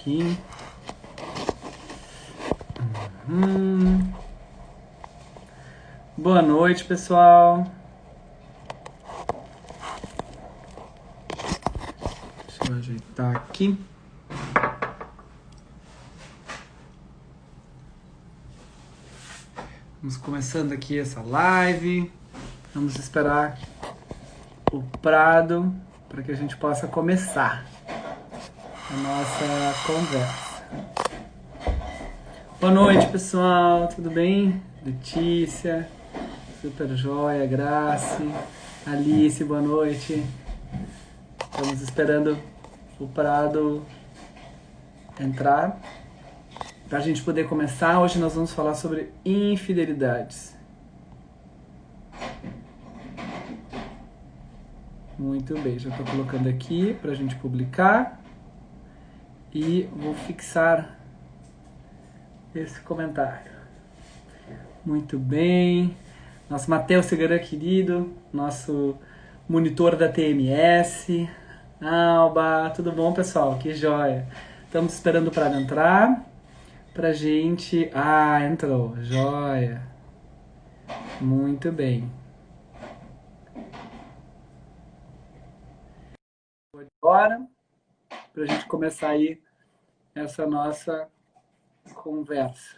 aqui. Uhum. Boa noite, pessoal. Deixa eu ajeitar aqui. Vamos começando aqui essa live. Vamos esperar o Prado para que a gente possa começar a nossa conversa. Boa noite, pessoal. Tudo bem? Letícia, Super Joia, Grace, Alice, boa noite. Estamos esperando o Prado entrar para a gente poder começar. Hoje nós vamos falar sobre infidelidades. Muito bem, já estou colocando aqui para a gente publicar e vou fixar esse comentário. Muito bem. Nosso Matheus Segura querido, nosso monitor da TMS. Alba, tudo bom, pessoal? Que joia. Estamos esperando para entrar pra gente... Ah, entrou. Joia. Muito bem. Agora, pra gente começar aí essa nossa conversa.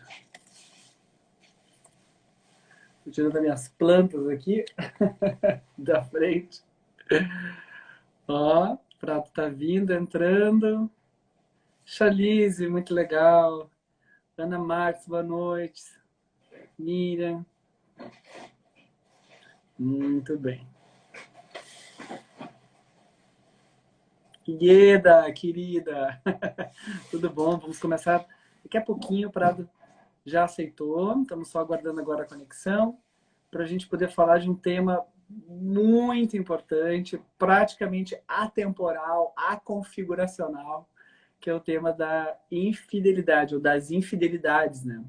Tô tirando as minhas plantas aqui da frente. Ó, o prato tá vindo, entrando. Chalice, muito legal. Ana Marques, boa noite. Miriam. Muito bem. Ieda, querida. Tudo bom? Vamos começar daqui a pouquinho. O Prado já aceitou. Estamos só aguardando agora a conexão para a gente poder falar de um tema muito importante, praticamente atemporal, aconfiguracional, que é o tema da infidelidade, ou das infidelidades, né?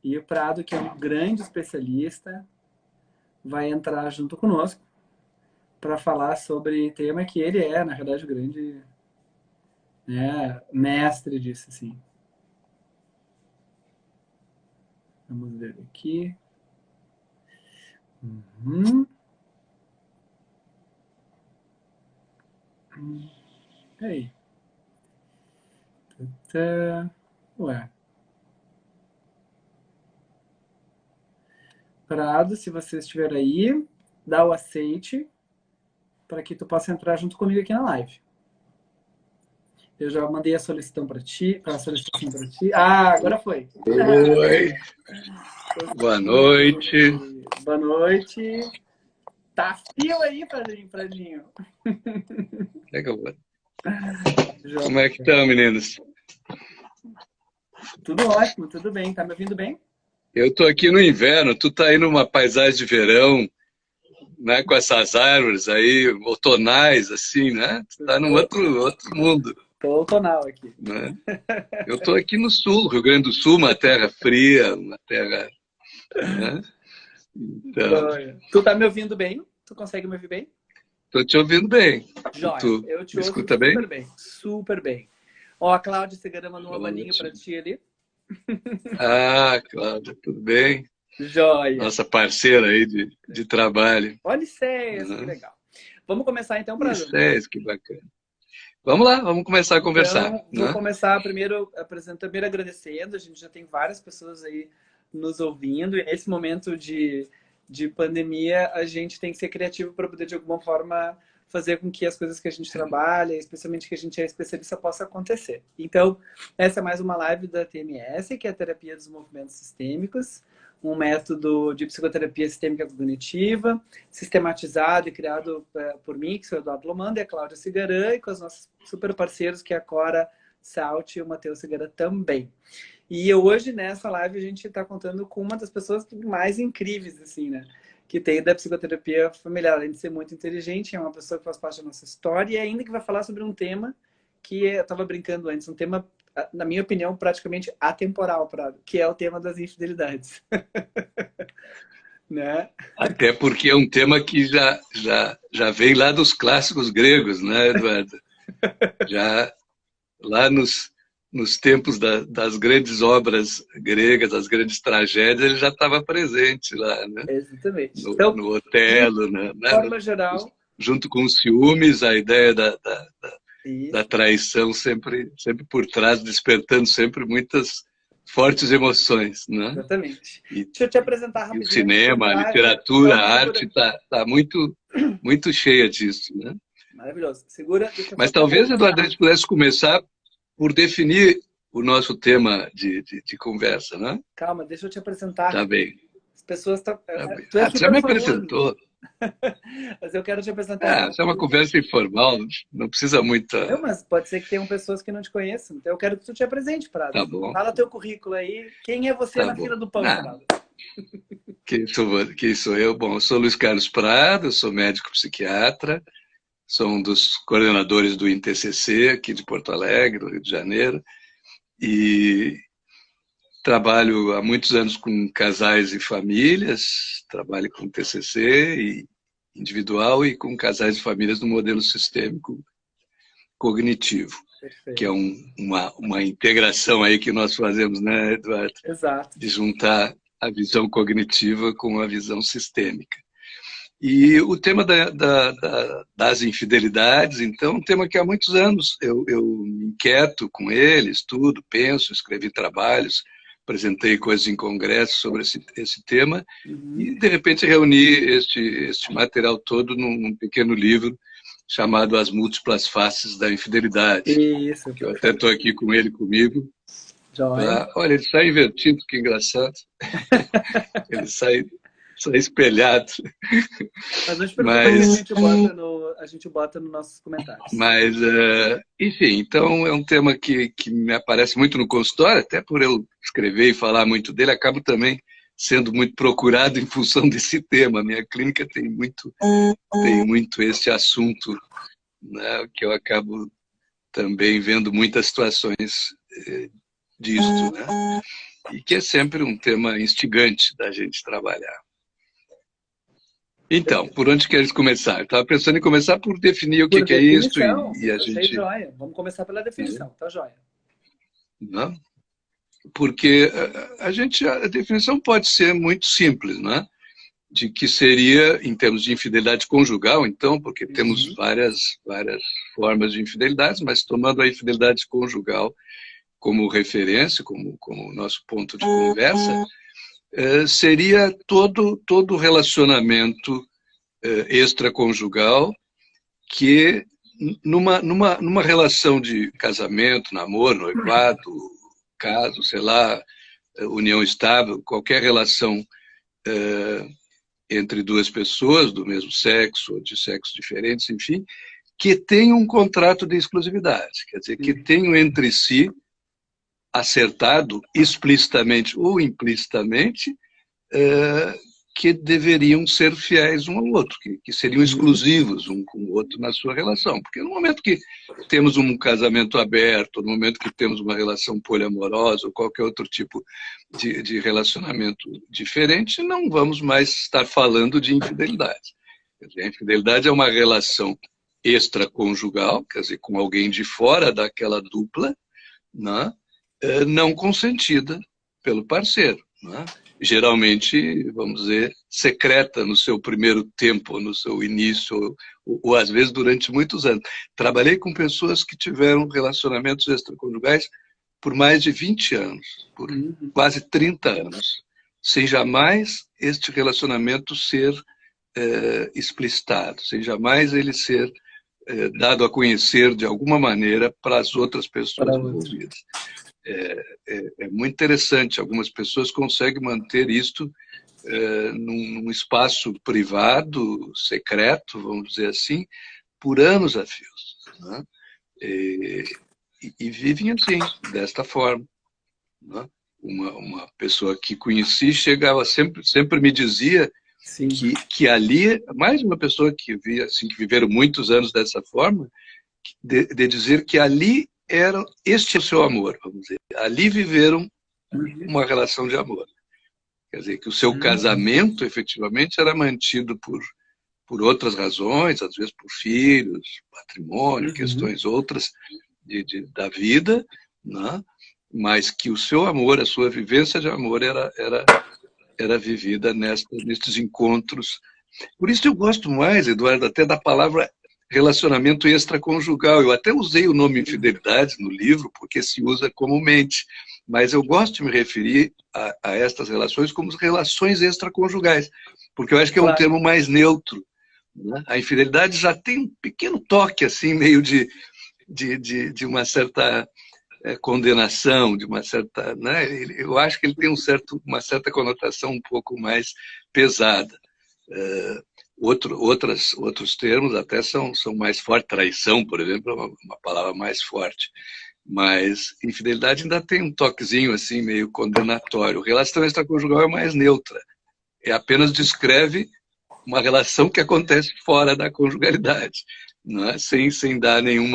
E o Prado, que é um grande especialista, vai entrar junto conosco para falar sobre tema que ele é, na verdade, o grande, né, mestre disso, assim. Vamos ver aqui. Uhum. Aí. Ué. Prado, se você estiver aí, dá o aceite para que tu possa entrar junto comigo aqui na live. Eu já mandei a solicitação para ti, Ah, agora foi. Oi. Boa noite. Boa noite. Tá fio aí, Pradinho. É que eu vou... Como é que estão, meninos? Tudo ótimo, tudo bem. Tá me ouvindo bem? Eu tô aqui no inverno, tu tá aí numa paisagem de verão, né, com essas árvores aí, outonais, assim, né? Tu tá num outro mundo. Tô outonal aqui. Né? Eu tô aqui no sul, Rio Grande do Sul, uma terra fria, uma terra... Né? Então... Tu tá me ouvindo bem? Tu consegue me ouvir bem? Tô te ouvindo bem. Jóia, Tu eu te me ouço escuta super bem? bem, super bem. Ó, a Cláudia Segura mandou um abaninho pra ti ali. Ah, Cláudia, tudo bem? Jóia. Nossa parceira aí de trabalho. Olha isso, que legal. Vamos começar então, Prado? Isso, que bacana. Vamos lá, vamos começar a conversar. Então, vou começar primeiro agradecendo. A gente já tem várias pessoas aí nos ouvindo. E nesse momento de pandemia, a gente tem que ser criativo para poder, de alguma forma, fazer com que as coisas que a gente trabalha, especialmente que a gente é especialista, possa acontecer. Então, essa é mais uma live da TMS, que é a Terapia dos Movimentos Sistêmicos, um método de psicoterapia sistêmica cognitiva, sistematizado e criado por mim, que sou o Eduardo Lomanda, e a Cláudia Cigarã, e com os nossos super parceiros, que é a Cora Salt e o Matheus Cigarã também. E hoje, nessa live, a gente está contando com uma das pessoas mais incríveis, assim, né? Que tem da psicoterapia familiar. Além de ser muito inteligente, é uma pessoa que faz parte da nossa história e ainda que vai falar sobre um tema que eu estava brincando antes, um tema, na minha opinião, praticamente atemporal, Prado, que é o tema das infidelidades. Né? Até porque é um tema que já vem lá dos clássicos gregos, né, Eduardo? Já lá nos nos tempos das grandes obras gregas, das grandes tragédias, ele já estava presente lá, né? Exatamente. No, Então, no Otelo, né? de forma geral, Junto com os ciúmes, a ideia da isso, traição sempre por trás, despertando sempre muitas fortes emoções, né? exatamente. E, Deixa eu te apresentar e o rapidinho aqui por cinema, a trás. literatura, Então, a segura. arte tá muito cheia disso, né? Maravilhoso. Segura, deixa eu Mas só talvez, colocar. Eduardo, a gente pudesse começar por definir o nosso tema de conversa, né? Calma, deixa eu te apresentar. Tá bem, As pessoas estão. tá bem. Tu é Ah, tu já super me famoso, apresentou. mas eu quero te apresentar Ah, isso é uma rapidinho. conversa informal, não precisa Não, muita... mas pode ser que tenham pessoas que não te conheçam. Então eu quero que tu te apresente, Prado. Tá bom, Fala teu currículo aí. Quem é você tá na bom. fila do pão, Ah, Prado? quem sou eu? Bom, eu sou Luiz Carlos Prado, eu sou médico psiquiatra, sou um dos coordenadores do INTCC aqui de Porto Alegre, do Rio de Janeiro, e trabalho há muitos anos com casais e famílias, trabalho com TCC e individual e com casais e famílias no modelo sistêmico cognitivo, que é Perfeito. uma integração aí que nós fazemos, né, Eduardo? Exato. De juntar a visão cognitiva com a visão sistêmica. E o tema das infidelidades, então, é um tema que há muitos anos eu me inquieto com ele, estudo, penso, escrevi trabalhos, apresentei coisas em congressos sobre esse tema, Uhum. e de repente reuni este material todo num pequeno livro chamado As Múltiplas Faces da Infidelidade, Isso, que eu até perfeito. estou aqui com ele comigo. Joia. Olha, ele sai invertido, que engraçado. Ele sai espelhado. Mas não te preocupa que Mas, a gente bota nos nossos comentários. enfim, então é um tema que me aparece muito no consultório, até por eu escrever e falar muito dele, acabo também sendo muito procurado em função desse tema. Minha clínica tem muito esse assunto, né, que eu acabo também vendo muitas situações disto, né? E que é sempre um tema instigante da gente trabalhar. Então, por onde queres começar? Estava pensando em começar por definir o Por que é isso definição, e a achei gente... joia. Vamos começar pela definição, tá joia. Né? Porque a definição pode ser muito simples, né? De que seria, em termos de infidelidade conjugal, então, porque temos Uhum. várias formas de infidelidade, mas tomando a infidelidade conjugal como referência, como nosso ponto de conversa, seria todo relacionamento extraconjugal que, numa relação de casamento, namoro, noivado, caso, sei lá, união estável, qualquer relação entre duas pessoas do mesmo sexo ou de sexos diferentes, enfim, que tenham um contrato de exclusividade, quer dizer, que tenham entre si acertado explicitamente ou implicitamente que deveriam ser fiéis um ao outro, que seriam exclusivos um com o outro na sua relação. Porque no momento que temos um casamento aberto, no momento que temos uma relação poliamorosa ou qualquer outro tipo de relacionamento diferente, não vamos mais estar falando de infidelidade. Quer dizer, a infidelidade é uma relação extraconjugal, quer dizer, com alguém de fora daquela dupla, né? Não consentida pelo parceiro, né? Geralmente, vamos dizer, secreta no seu primeiro tempo, no seu início, ou às vezes durante muitos anos. Trabalhei com pessoas que tiveram relacionamentos extraconjugais por mais de 20 anos, por quase 30 anos, sem jamais este relacionamento ser explicitado, sem jamais ele ser dado a conhecer de alguma maneira para as outras pessoas envolvidas. É muito interessante. Algumas pessoas conseguem manter isto num espaço privado, secreto, vamos dizer assim, por anos a fios, né? E vivem assim, desta forma, né? Uma pessoa que conheci chegava sempre me dizia que ali, mais uma pessoa que via assim, que viveram muitos anos dessa forma, de dizer que ali este é o seu amor, vamos dizer. Ali viveram uma relação de amor. Quer dizer, que o seu casamento, efetivamente, era mantido por outras razões, às vezes por filhos, patrimônio, questões outras da vida, né? Mas que o seu amor, a sua vivência de amor era vivida nestes encontros. Por isso eu gosto mais, Eduardo, até da palavra relacionamento extraconjugal. Eu até usei o nome infidelidade no livro, porque se usa comumente, mas eu gosto de me referir a estas relações como relações extraconjugais, porque eu acho que é um termo mais neutro, né? A infidelidade já tem um pequeno toque, assim, meio de uma certa condenação, de uma certa, né? Eu acho que ele tem uma certa conotação um pouco mais pesada. Outros termos até são mais fortes. Traição, por exemplo, é uma palavra mais forte. Mas infidelidade ainda tem um toquezinho assim, meio condenatório. Relação extraconjugal é mais neutra. Apenas descreve uma relação que acontece fora da conjugalidade, não é? sem dar nenhum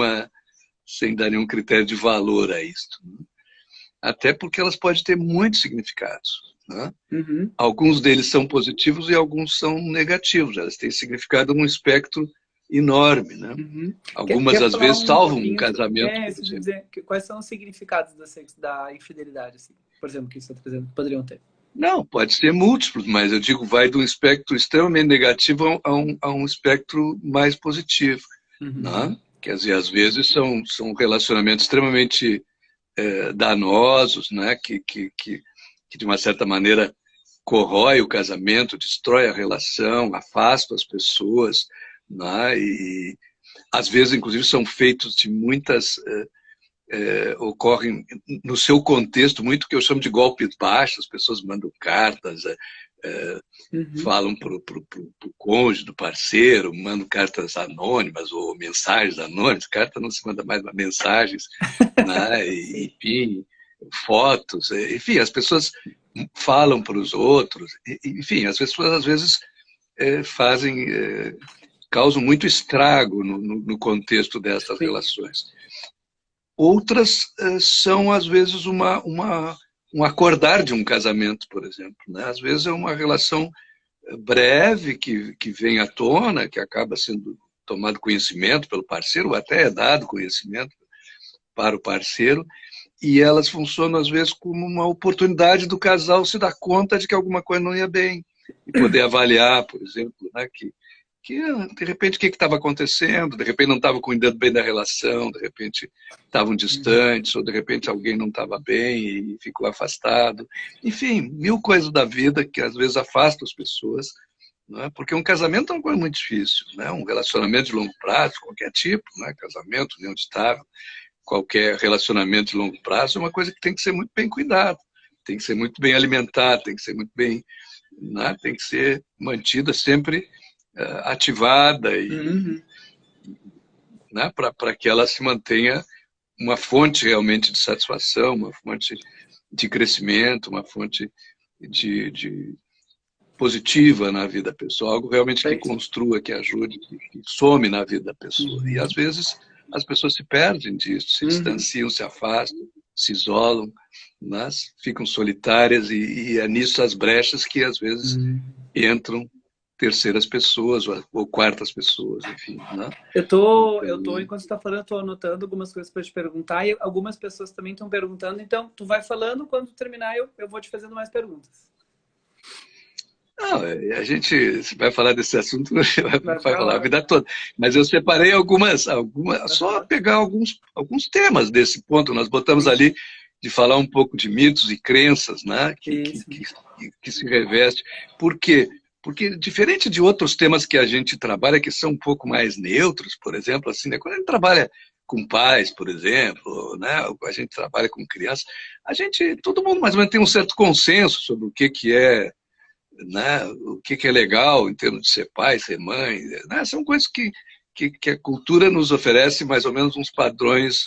critério de valor a isto. Até porque elas podem ter muitos significados. Né? Uhum. Alguns deles são positivos e alguns são negativos. Elas têm significado num espectro enorme. Né? Uhum. Algumas, às vezes, salvam um casamento. Dizer, quais são os significados da infidelidade, assim, por exemplo, que você está trazendo, que poderiam ter? Não, pode ser múltiplos, mas eu digo, vai de um espectro extremamente negativo a um espectro mais positivo. Uhum. Né? Quer dizer, às vezes são relacionamentos extremamente danosos, né? que de uma certa maneira corrói o casamento, destrói a relação, afasta as pessoas, né? E às vezes, inclusive, são feitos de muitas... ocorrem no seu contexto muito que eu chamo de golpes baixos. As pessoas mandam cartas, falam para o cônjuge do parceiro, mandam cartas anônimas ou mensagens anônimas. Carta não se manda mais, mas mensagens, né? E, enfim, fotos, enfim, as pessoas falam para os outros, enfim, as pessoas às vezes causam muito estrago no contexto dessas relações. Outras são, às vezes, um acordar de um casamento, por exemplo. Né? Às vezes é uma relação breve que vem à tona, que acaba sendo tomado conhecimento pelo parceiro, ou até é dado conhecimento para o parceiro, e elas funcionam, às vezes, como uma oportunidade do casal se dar conta de que alguma coisa não ia bem, e poder avaliar, por exemplo, né, que de repente o que estava acontecendo, de repente não estava cuidando bem da relação, de repente estavam distantes, ou de repente alguém não estava bem e ficou afastado. Enfim, mil coisas da vida que às vezes afastam as pessoas, né? Porque um casamento é uma coisa muito difícil, né? Um relacionamento de longo prazo, qualquer tipo, né? Casamento, união estável, qualquer relacionamento de longo prazo é uma coisa que tem que ser muito bem cuidada, tem que ser muito bem alimentada, tem que ser muito bem, né? Tem que ser mantida sempre ativada e, né, para que ela se mantenha uma fonte realmente de satisfação, uma fonte de crescimento, uma fonte de positiva na vida pessoal, algo realmente que construa, que ajude, que some na vida da pessoa. E às vezes as pessoas se perdem disso, se distanciam, se afastam, se isolam, mas ficam solitárias e é nisso as brechas que às vezes entram terceiras pessoas ou quartas pessoas, enfim. Né? Enquanto você está falando, eu estou anotando algumas coisas para te perguntar e algumas pessoas também estão perguntando, então tu vai falando, quando terminar eu vou te fazendo mais perguntas. Não, a gente vai falar desse assunto, vai falar a vida toda, mas eu separei algumas só pegar alguns temas desse ponto. Nós botamos ali de falar um pouco de mitos e crenças, né, que se reveste. Por quê? Porque, diferente de outros temas que a gente trabalha, que são um pouco mais neutros, por exemplo, assim, né? Quando a gente trabalha com pais, por exemplo, né? A gente trabalha com crianças, todo mundo mais ou menos tem um certo consenso sobre o que é, né? O que é legal em termos de ser pai, ser mãe, né? São coisas que a cultura nos oferece mais ou menos uns padrões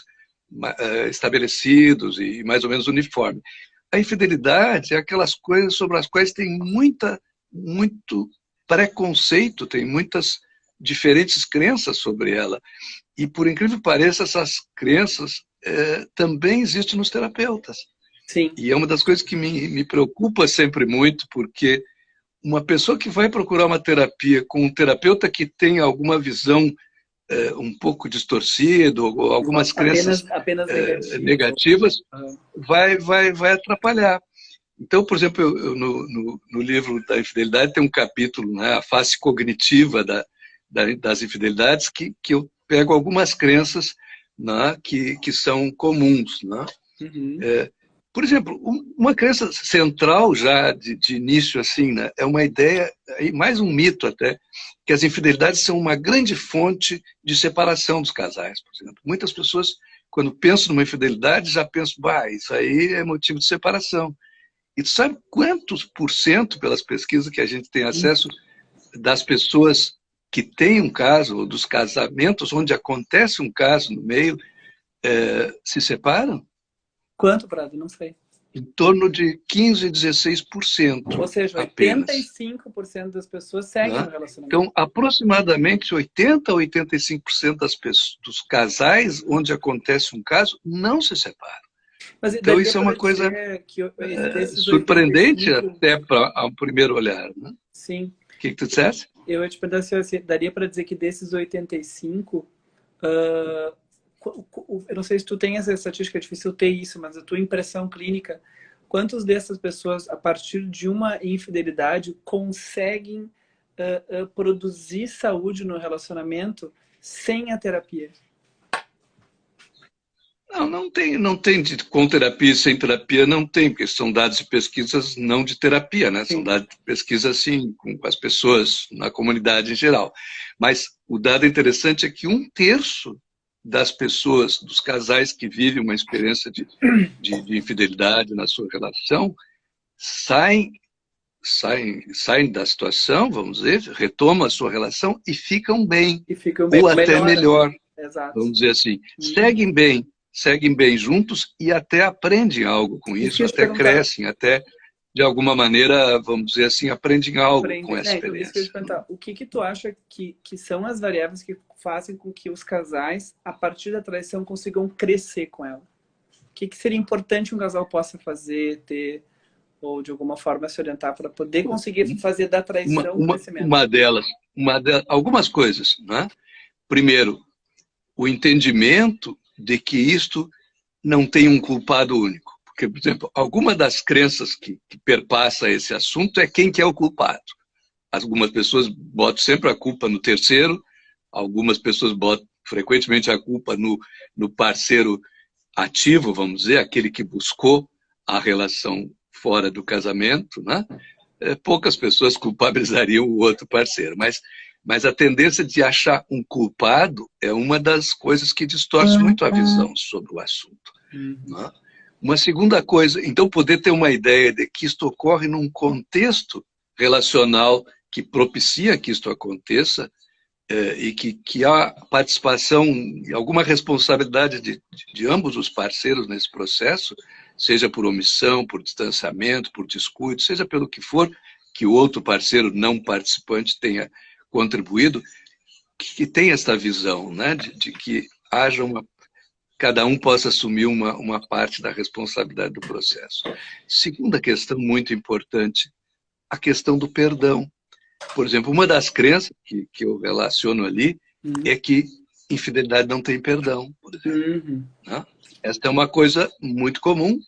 estabelecidos e mais ou menos uniformes. A infidelidade é aquelas coisas sobre as quais tem muito preconceito, tem muitas diferentes crenças sobre ela. E, por incrível que pareça, essas crenças também existem nos terapeutas. Sim. E é uma das coisas que me preocupa sempre muito, porque uma pessoa que vai procurar uma terapia com um terapeuta que tem alguma visão um pouco distorcido, ou algumas crenças apenas negativas, vai atrapalhar. Então, por exemplo, no livro da infidelidade tem um capítulo, né, a face cognitiva das infidelidades, que eu pego algumas crenças, né, que são comuns. Né? Uhum. Por exemplo, uma crença central já de início assim, né, é uma ideia, mais um mito até, que as infidelidades são uma grande fonte de separação dos casais, por exemplo. Muitas pessoas, quando pensam numa infidelidade, já pensam, isso aí é motivo de separação. E tu sabe quantos por cento, pelas pesquisas que a gente tem acesso, das pessoas que têm um caso, ou dos casamentos onde acontece um caso no meio, se separam? Quanto, Prado? Não sei. Em torno de 15% a 16%. Ou seja, 85% das pessoas seguem o relacionamento. Então, aproximadamente 80% a 85% dos casais onde acontece um caso não se separam. Mas então, isso é uma coisa surpreendente 85... até ao primeiro olhar. Né? Sim. O que tu disseste? Eu ia te perguntar se daria para dizer que desses 85%, eu não sei se tu tem essa estatística, é difícil ter isso, mas a tua impressão clínica, quantas dessas pessoas, a partir de uma infidelidade, conseguem produzir saúde no relacionamento sem a terapia? Não tem com terapia e sem terapia, não tem, porque são dados de pesquisas não de terapia, né? São dados de pesquisa, assim, com as pessoas, na comunidade em geral. Mas o dado interessante é que 1/3 das pessoas, dos casais que vivem uma experiência de infidelidade na sua relação, saem da situação, vamos dizer, retomam a sua relação e ficam bem. Ou até melhor, vamos dizer assim. Seguem bem juntos e até aprendem algo com isso, até crescem, até, de alguma maneira, vamos dizer assim, aprendem algo com essa experiência. O que tu acha que são as variáveis que fazem com que os casais, a partir da traição, consigam crescer com ela? O que seria importante um casal possa fazer, ter, ou de alguma forma se orientar para poder conseguir fazer da traição um crescimento? Uma delas, algumas coisas, né? Primeiro, o entendimento de que isto não tem um culpado único. Porque, por exemplo, alguma das crenças que perpassa esse assunto é quem que é o culpado. Algumas pessoas botam sempre a culpa no terceiro, algumas pessoas botam frequentemente a culpa no parceiro ativo, vamos dizer, aquele que buscou a relação fora do casamento, né? Poucas pessoas culpabilizariam o outro parceiro, mas a tendência de achar um culpado é uma das coisas que distorce muito a visão sobre o assunto. Né? Uma segunda coisa, então, poder ter uma ideia de que isto ocorre num contexto relacional que propicia que isto aconteça e que há participação e alguma responsabilidade de ambos os parceiros nesse processo, seja por omissão, por distanciamento, por descuido, seja pelo que for, que o outro parceiro não participante tenha contribuído, que tem esta visão, né, de que haja cada um possa assumir uma parte da responsabilidade do processo. Segunda questão muito importante, a questão do perdão. Por exemplo, uma das crenças que eu relaciono ali é que infidelidade não tem perdão, por exemplo. Né? Esta é uma coisa muito comum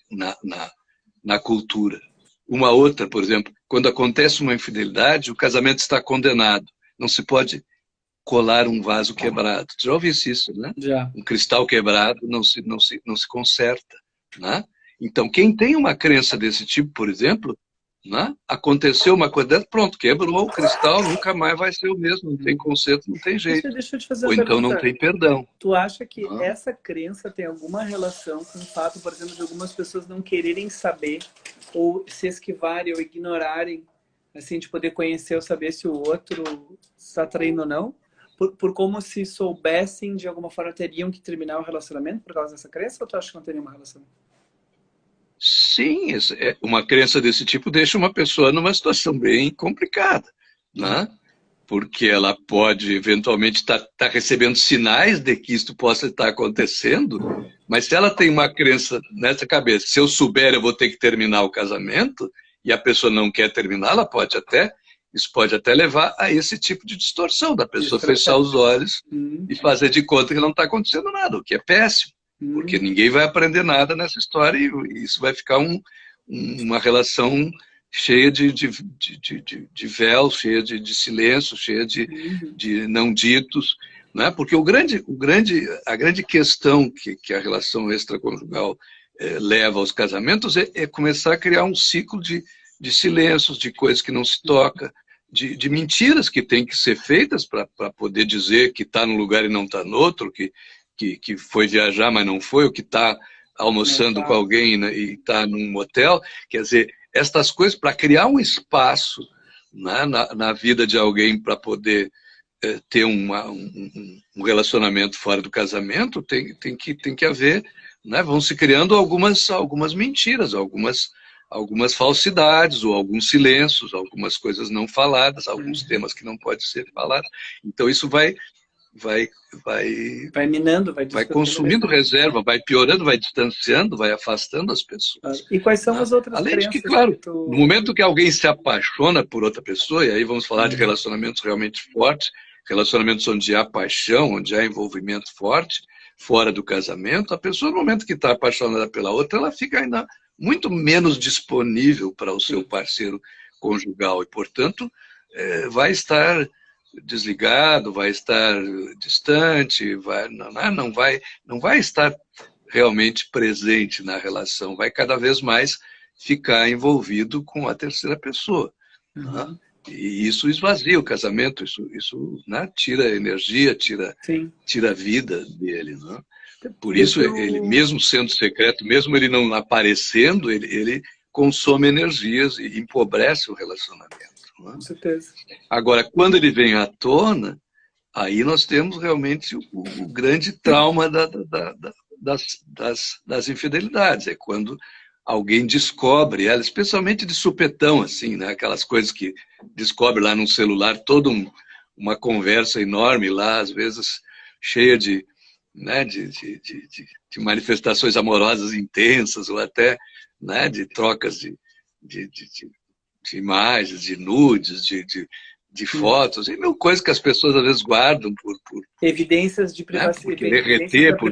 na cultura. Uma outra, por exemplo, quando acontece uma infidelidade, o casamento está condenado. Não se pode colar um vaso quebrado. Já ouviu isso, né? Já. Um cristal quebrado não se conserta. Né? Então, quem tem uma crença desse tipo, por exemplo, né? Aconteceu uma coisa dessa, pronto, quebrou o cristal, nunca mais vai ser o mesmo, não tem conserto, não tem jeito. Deixa eu te fazer Ou uma então pergunta. não tem perdão. Tu acha que essa crença tem alguma relação com o fato, por exemplo, de algumas pessoas não quererem saber, ou se esquivarem, ou ignorarem, assim, de poder conhecer ou saber se o outro está traindo ou não? Por como se soubessem, de alguma forma, teriam que terminar o relacionamento por causa dessa crença, ou tu acha que não tem nenhuma relação? Sim, uma crença desse tipo deixa uma pessoa numa situação bem complicada, né? Porque ela pode, eventualmente, estar recebendo sinais de que isso possa estar acontecendo, mas se ela tem uma crença nessa cabeça, se eu souber, eu vou ter que terminar o casamento, e a pessoa não quer terminar, ela pode até Isso pode até levar a esse tipo de distorção, da pessoa fechar os olhos e fazer de conta que não está acontecendo nada, o que é péssimo, porque ninguém vai aprender nada nessa história e isso vai ficar uma relação cheia de véus, cheia de silêncio, cheia de não ditos, né? Porque a grande questão que a relação extraconjugal leva aos casamentos é começar a criar um ciclo de silêncios, de coisas que não se toca, de mentiras que têm que ser feitas para poder dizer que está num lugar e não está no outro, que foi viajar, mas não foi, ou que está almoçando com alguém, né, e está num motel. Quer dizer, estas coisas, para criar um espaço, né, na vida de alguém para poder ter um relacionamento fora do casamento, tem que haver, né, vão se criando algumas mentiras, algumas falsidades, ou alguns silêncios, algumas coisas não faladas, alguns temas que não podem ser falados. Então isso vai minando, vai consumindo reserva, vai piorando, vai distanciando, vai afastando as pessoas. E quais são as outras Além de crenças? que, claro, no momento que alguém se apaixona por outra pessoa, e aí vamos falar de relacionamentos realmente fortes, relacionamentos onde há paixão, onde há envolvimento forte, fora do casamento, a pessoa, no momento que está apaixonada pela outra, ela fica ainda muito menos disponível para o seu parceiro conjugal e, portanto, vai estar desligado, vai estar distante, não vai estar realmente presente na relação, vai cada vez mais ficar envolvido com a terceira pessoa. Né? E isso esvazia o casamento, isso né, tira energia, tira a vida dele. Né? Por isso, ele, mesmo sendo secreto, mesmo ele não aparecendo, ele consome energias e empobrece o relacionamento. Né? Com certeza. Agora, quando ele vem à tona, aí nós temos realmente o grande trauma das infidelidades. É quando alguém descobre ela, especialmente de supetão, assim, né? Aquelas coisas que descobre lá no celular, toda uma conversa enorme lá, às vezes cheia de manifestações amorosas intensas, ou até, né, de trocas de imagens, de nudes, de fotos, e mil coisas que as pessoas às vezes guardam por evidências de privacidade, por querer reter, por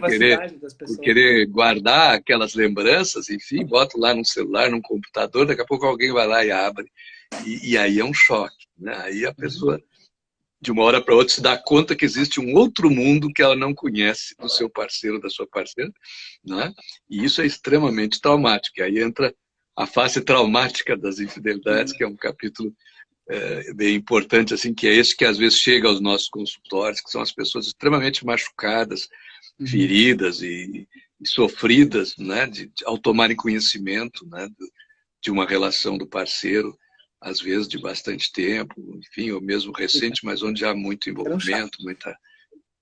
querer guardar aquelas lembranças, enfim, bota lá no celular, num computador, daqui a pouco alguém vai lá e abre, e aí é um choque, né? Aí a pessoa, de uma hora para outra, se dá conta que existe um outro mundo que ela não conhece do seu parceiro, da sua parceira, né? E isso é extremamente traumático. E aí entra a face traumática das infidelidades, que é um capítulo bem importante, assim, que é esse que às vezes chega aos nossos consultórios, que são as pessoas extremamente machucadas, feridas e sofridas, né, ao tomarem conhecimento, né, de uma relação do parceiro, às vezes de bastante tempo, enfim, ou mesmo recente, mas onde há muito envolvimento,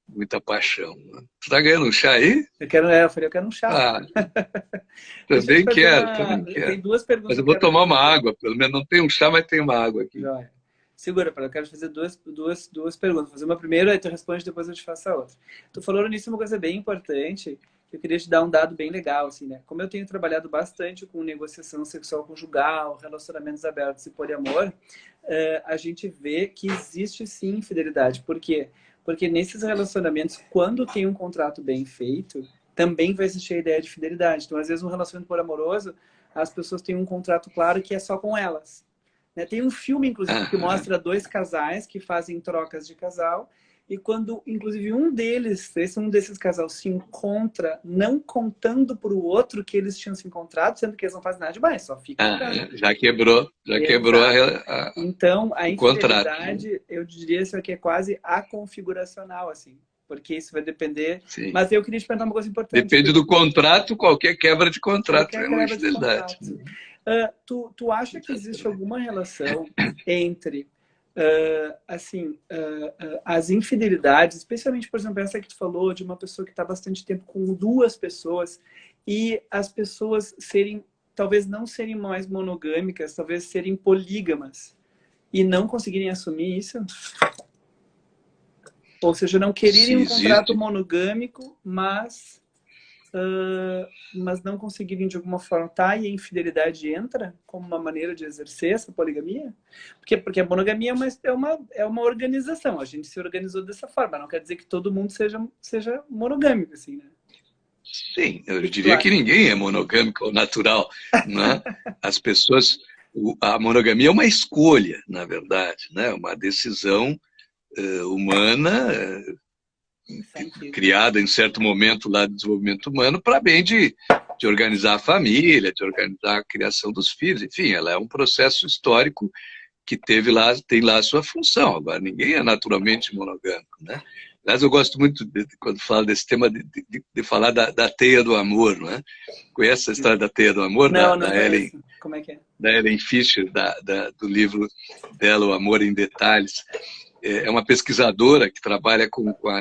muita paixão. Né? Tu tá ganhando um chá aí? Eu falei, eu quero um chá. Também quero. Tem duas perguntas. Mas eu vou tomar uma água, pelo menos não tem um chá, mas tem uma água aqui. Já. Segura, eu quero fazer duas perguntas. Vou fazer uma primeira, aí tu responde, depois eu te faço a outra. Tu falou nisso uma coisa bem importante, eu queria te dar um dado bem legal, assim, né? Como eu tenho trabalhado bastante com negociação sexual conjugal, relacionamentos abertos e poliamor, a gente vê que existe sim infidelidade. Por quê? Porque nesses relacionamentos, quando tem um contrato bem feito, também vai existir a ideia de fidelidade. Então, às vezes, um relacionamento poliamoroso, as pessoas têm um contrato claro que é só com elas. Né? Tem um filme, inclusive, que mostra dois casais que fazem trocas de casal, e quando, inclusive, um desses casais se encontra, não contando para o outro que eles tinham se encontrado, sendo que eles não fazem nada demais, só ficam. Já quebrou Então, a infidelidade, contrato, eu diria assim, que é quase aconfiguracional, assim, porque isso vai depender. Sim. Mas eu queria te perguntar uma coisa importante. Depende do contrato, qualquer quebra de contrato é uma infidelidade. Tu acha que existe alguma relação entre as infidelidades, especialmente, por exemplo, essa que tu falou de uma pessoa que está bastante tempo com duas pessoas e as pessoas talvez não serem mais monogâmicas, talvez serem polígamas e não conseguirem assumir isso? Ou seja, não quererem um contrato monogâmico, mas mas não conseguirem de alguma forma, tá? E a infidelidade entra como uma maneira de exercer essa poligamia? Porque a monogamia é uma organização, a gente se organizou dessa forma, não quer dizer que todo mundo seja monogâmico, assim, né? Sim, eu O que tu diria que acha? ninguém é monogâmico ou natural, né? As pessoas, a monogamia é uma escolha, na verdade, né? Uma decisão humana, Científico. criada em certo momento lá do desenvolvimento humano para bem de organizar a família, de organizar a criação dos filhos, enfim, ela é um processo histórico que tem lá a sua função. Agora, ninguém é naturalmente monogâmico, né? Aliás, eu gosto muito, quando falo desse tema, de falar da teia do amor, não é? Conhece a história da teia do amor, Não, não conheço. Como é que é? da Ellen Fisher, do livro dela, O Amor em Detalhes. É uma pesquisadora que trabalha com a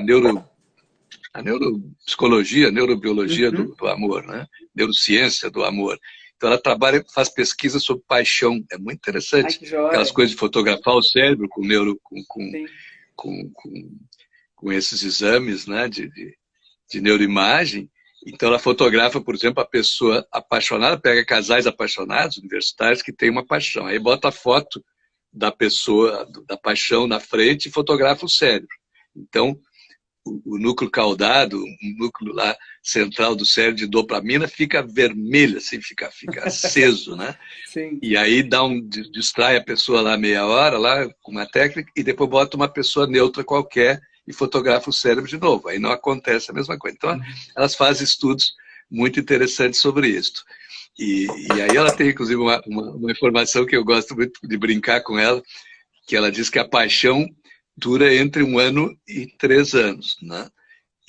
neuropsicologia, a neurobiologia Uhum. do amor, né? Neurociência do amor. Então ela faz pesquisa sobre paixão. É muito Ai, interessante. que Aquelas joia. coisas de fotografar o cérebro Sim. com, com, com esses exames, né? De neuroimagem. Então ela fotografa, por exemplo, a pessoa apaixonada, pega casais apaixonados, universitários, que têm uma paixão. Aí bota a foto da pessoa, da paixão na frente e fotografa o cérebro. Então, o núcleo caudado, o núcleo lá central do cérebro de dopamina fica vermelho, assim, fica aceso, né? Sim. E aí distrai a pessoa lá meia hora, lá com uma técnica, e depois bota uma pessoa neutra qualquer e fotografa o cérebro de novo. Aí não acontece a mesma coisa. Então, elas fazem estudos muito interessantes sobre isso. E aí ela tem, inclusive, uma informação que eu gosto muito de brincar com ela, que ela diz que a paixão dura entre 1 ano e 3 anos, né?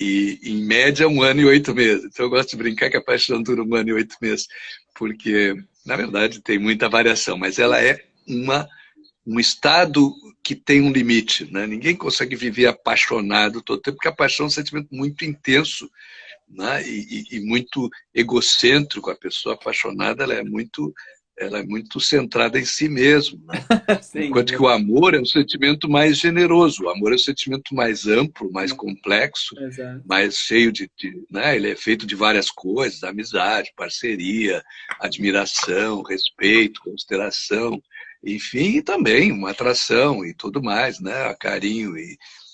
E, em média, 1 ano e 8 meses. Então, eu gosto de brincar que a paixão dura 1 ano e 8 meses, porque, na verdade, tem muita variação, mas ela é um estado que tem um limite, né? Ninguém consegue viver apaixonado todo o tempo, porque a paixão é um sentimento muito intenso, né? E muito egocêntrico. A pessoa apaixonada, ela é muito centrada em si mesma, né? Sim, é Enquanto que o verdade. amor é um sentimento mais generoso, o amor é um sentimento mais amplo, mais complexo, Exato. mais cheio né? Ele é feito de várias coisas: amizade, parceria, admiração, respeito, consideração, enfim, e também uma atração e tudo mais, né? Carinho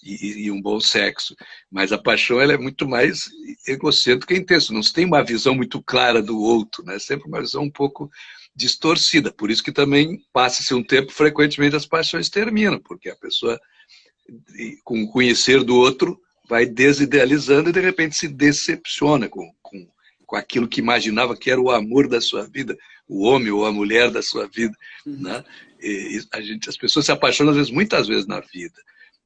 e um bom sexo. Mas a paixão, ela é muito mais egocêntrica e intensa. Não se tem uma visão muito clara do outro, né? Sempre uma visão um pouco distorcida. Por isso que também passa-se um tempo, frequentemente as paixões terminam, porque a pessoa, com o conhecer do outro, vai desidealizando e de repente se decepciona com aquilo que imaginava que era o amor da sua vida, o homem ou a mulher da sua vida, Uhum. né? As pessoas se apaixonam, às vezes, muitas vezes na vida,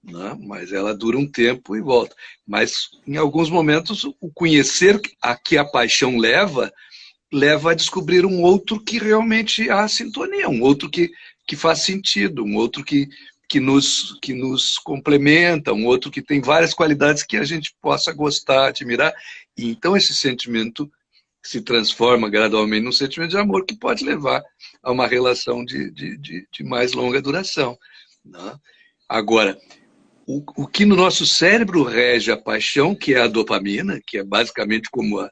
né? Mas ela dura um tempo e volta. Mas, em alguns momentos, o conhecer a que a paixão leva a descobrir um outro que realmente há sintonia, um outro que faz sentido, um outro que nos complementa, um outro que tem várias qualidades que a gente possa gostar, admirar. E então esse sentimento se transforma gradualmente num sentimento de amor que pode levar a uma relação de mais longa duração, né? Agora, o que no nosso cérebro rege a paixão, que é a dopamina, que é basicamente como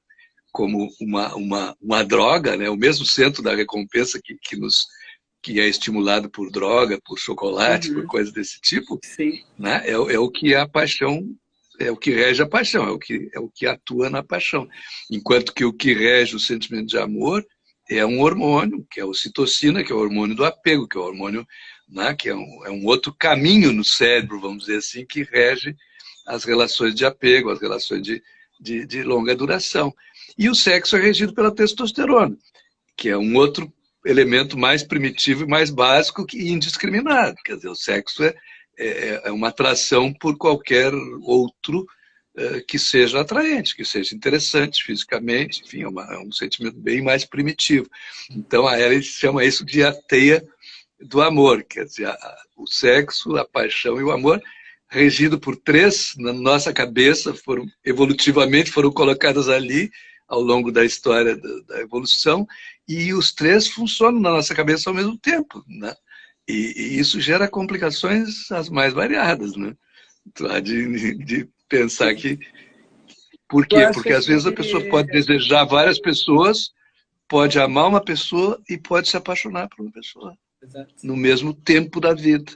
uma droga, né? O mesmo centro da recompensa que é estimulado por droga, por chocolate, por Uhum. coisas desse tipo, Sim. né? É o que a paixão, é o que rege a paixão, é o que atua na paixão. Enquanto que o que rege o sentimento de amor é um hormônio, que é a ocitocina, que é o hormônio do apego, que é o hormônio, né? Que é um outro caminho no cérebro, vamos dizer assim, que rege as relações de apego, as relações de longa duração. E o sexo é regido pela testosterona, que é um outro elemento mais primitivo e mais básico e indiscriminado. Quer dizer, o sexo é uma atração por qualquer outro que seja atraente, que seja interessante fisicamente, enfim, é um sentimento bem mais primitivo. Então, a Ellen chama isso de a teia do amor, quer dizer, o sexo, a paixão e o amor, regido por três, na nossa cabeça, evolutivamente foram colocadas ali ao longo da história da evolução, e os três funcionam na nossa cabeça ao mesmo tempo, né? E isso gera complicações as mais variadas, né? De pensar Sim. que Por Tu quê? acha Porque às vezes a pessoa que... pode desejar várias pessoas, pode amar uma pessoa e pode se apaixonar por uma pessoa Exato. no mesmo tempo da vida,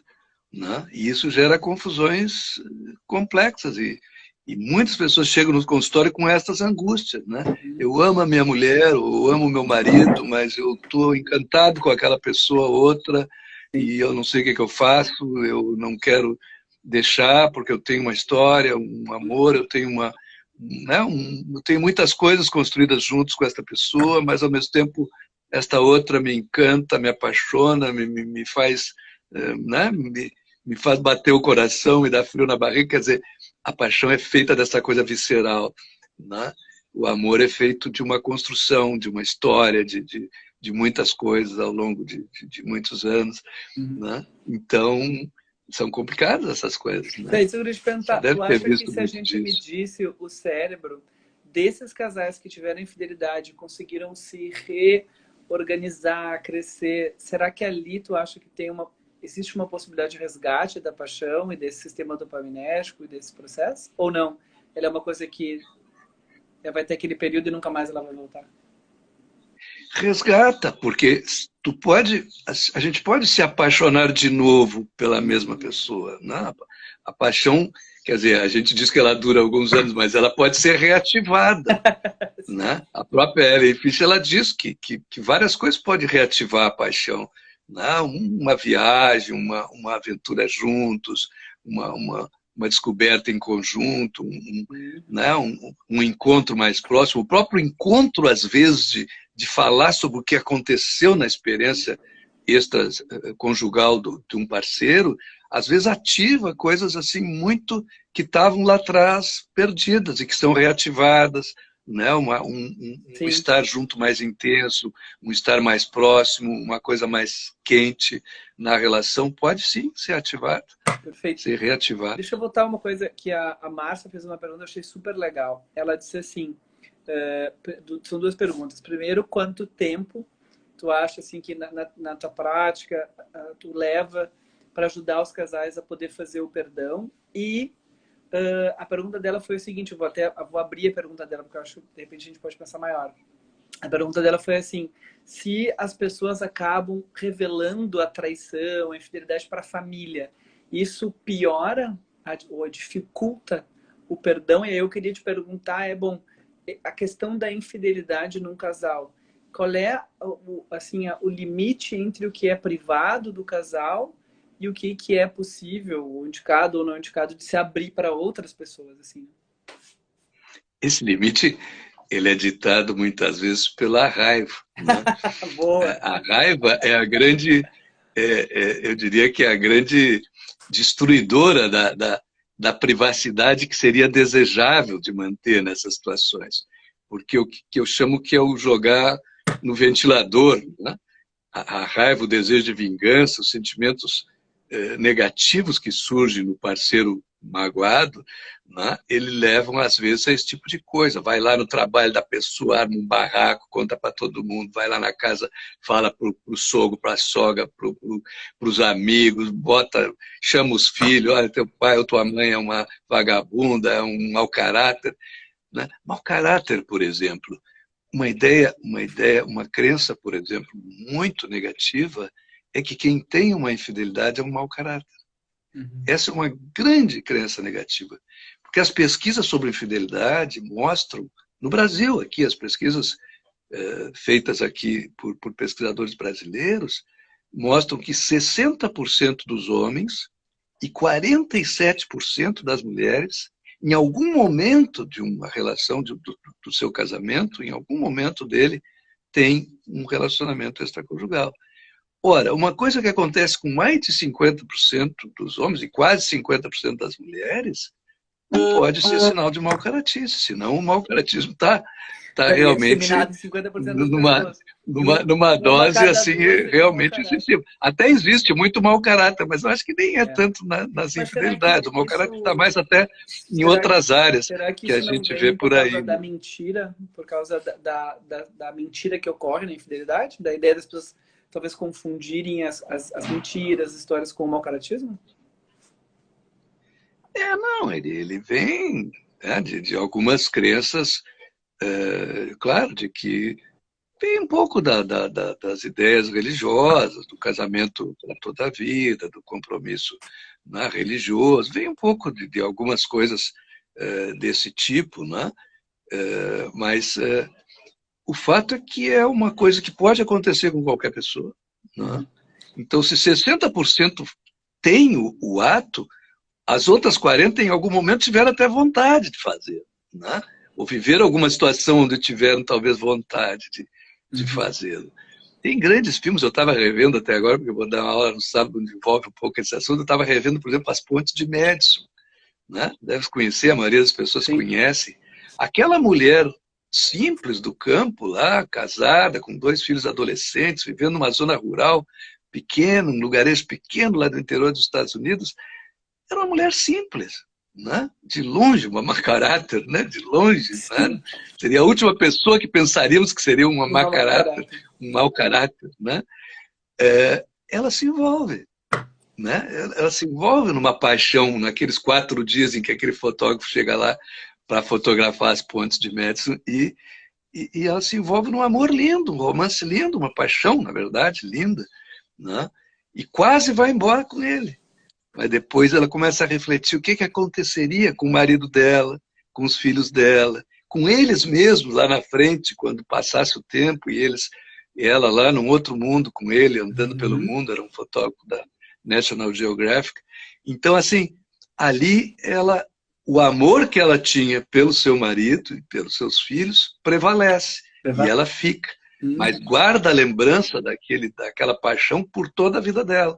né? E isso gera confusões complexas e muitas pessoas chegam no consultório com essas angústias, né? Uhum. Eu amo a minha mulher, eu amo o meu marido, mas eu estou encantado com aquela pessoa outra Sim. e eu não sei o que, que eu faço, eu não quero deixar porque eu tenho uma história, um amor, eu tenho uma, né, eu tenho muitas coisas construídas juntos com esta pessoa, mas ao mesmo tempo esta outra me encanta, me apaixona, me faz, né, me faz bater o coração, me dá frio na barriga. Quer dizer, a paixão é feita dessa coisa visceral, né? O amor é feito de uma construção, de uma história, de muitas coisas ao longo de muitos anos, Uhum. né? Então, são complicadas essas coisas, É né? isso que eu queria te Você perguntar. deve Tu ter acha que visto se a muito gente disso. medisse o cérebro desses casais que tiveram infidelidade, conseguiram se reorganizar, crescer, será que ali tu acha que existe uma possibilidade de resgate da paixão e desse sistema dopaminérgico e desse processo? Ou não? Ela é uma coisa que vai ter aquele período e nunca mais ela vai voltar? Resgata, porque a gente pode se apaixonar de novo pela mesma pessoa, né? A paixão, quer dizer, a gente diz que ela dura alguns anos, mas ela pode ser reativada, né? A própria Ellen Fischer, ela diz que várias coisas podem reativar a paixão, né? Uma viagem, uma aventura juntos, uma descoberta em conjunto, né? Um encontro mais próximo, o próprio encontro, às vezes, de falar sobre o que aconteceu na experiência extraconjugal de um parceiro, às vezes ativa coisas assim muito que estavam lá atrás perdidas e que são reativadas, né? Um Sim, estar junto mais intenso, um estar mais próximo, uma coisa mais quente na relação pode sim ser ativado, perfeito. ser reativado. Deixa eu voltar uma coisa que a Márcia fez uma pergunta, eu achei super legal. Ela disse assim, são duas perguntas. Primeiro, quanto tempo tu acha assim que na tua prática tu leva para ajudar os casais a poder fazer o perdão? E a pergunta dela foi o seguinte, vou abrir a pergunta dela porque eu acho que de repente a gente pode pensar maior. A pergunta dela foi assim, se as pessoas acabam revelando a traição, a infidelidade para a família, isso piora ou dificulta o perdão? E aí eu queria te perguntar, bom, a questão da infidelidade num casal, qual é assim, o limite entre o que é privado do casal e o que é possível, ou indicado ou não indicado, de se abrir para outras pessoas, assim? Esse limite ele é ditado muitas vezes pela raiva, né? Boa! A raiva é a grande, eu diria que é a grande destruidora da privacidade que seria desejável de manter nessas situações. Porque o que eu chamo que é o jogar no ventilador, né? A raiva, o desejo de vingança, os sentimentos negativos que surgem no parceiro magoado, né, eles levam às vezes a esse tipo de coisa. Vai lá no trabalho da pessoa, arma um barraco, conta para todo mundo, vai lá na casa, fala para o sogro, para a sogra, para os amigos, chama os filhos, olha, teu pai ou tua mãe é uma vagabunda, é um mau caráter. Né? Mau caráter, por exemplo, uma crença, por exemplo, muito negativa, é que quem tem uma infidelidade é um mau caráter. Uhum. Essa é uma grande crença negativa, porque as pesquisas sobre infidelidade mostram, no Brasil, aqui, as pesquisas feitas aqui por pesquisadores brasileiros, mostram que 60% dos homens e 47% das mulheres, em algum momento de uma relação do seu casamento, em algum momento dele, tem um relacionamento extraconjugal. Ora, uma coisa que acontece com mais de 50% dos homens e quase 50% das mulheres não pode ser sinal de mau caratismo, senão o mau caratismo está Estaria realmente disseminado em 50% das numa, pessoas. E numa uma dose cada assim duas seria um mau realmente caráter. excessiva. Até existe muito mau caráter, mas eu acho que nem é É. tanto nas Mas será que infidelidades. O mau caráter está isso. mais até em Será, outras áreas será que que a isso não gente vê vem por por causa aí. da mentira? Por causa da mentira que ocorre na infidelidade? Da ideia das pessoas talvez confundirem as mentiras, as histórias com o mau caratismo? Não, ele vem. né? De algumas crenças, claro, de que tem um pouco das ideias religiosas, do casamento para toda a vida, do compromisso, né, religioso, vem um pouco de algumas coisas desse tipo, né? Mas o fato é que é uma coisa que pode acontecer com qualquer pessoa, né? Então, se 60% tem o ato, as outras 40% em algum momento tiveram até vontade de fazer, né? Ou viveram alguma situação onde tiveram talvez vontade de fazê-lo. Tem grandes filmes, eu estava revendo até agora, porque eu vou dar uma aula no sábado onde envolve um pouco esse assunto, eu estava revendo, por exemplo, As Pontes de Madison, né? Deve conhecer, a maioria das pessoas Sim. conhece. Aquela mulher simples do campo lá, casada, com 2 filhos adolescentes, vivendo numa zona rural pequena, um lugarejo pequeno lá do interior dos Estados Unidos, era uma mulher simples, né? De longe, uma má caráter, né? De longe, né? Seria a última pessoa que pensaríamos que seria uma má caráter, um mau caráter, né? Ela se envolve, né? Ela se envolve numa paixão naqueles 4 dias em que aquele fotógrafo chega lá para fotografar as pontes de Madison e ela se envolve num amor lindo, um romance lindo, uma paixão, na verdade, linda, né? E quase vai embora com ele. Mas depois ela começa a refletir o que aconteceria com o marido dela, com os filhos dela, com eles mesmos lá na frente, quando passasse o tempo e ela lá num outro mundo com ele, andando pelo mundo, era um fotógrafo da National Geographic. Então, assim, ali o amor que ela tinha pelo seu marido e pelos seus filhos prevalece. E ela fica. Mas guarda a lembrança daquela paixão por toda a vida dela.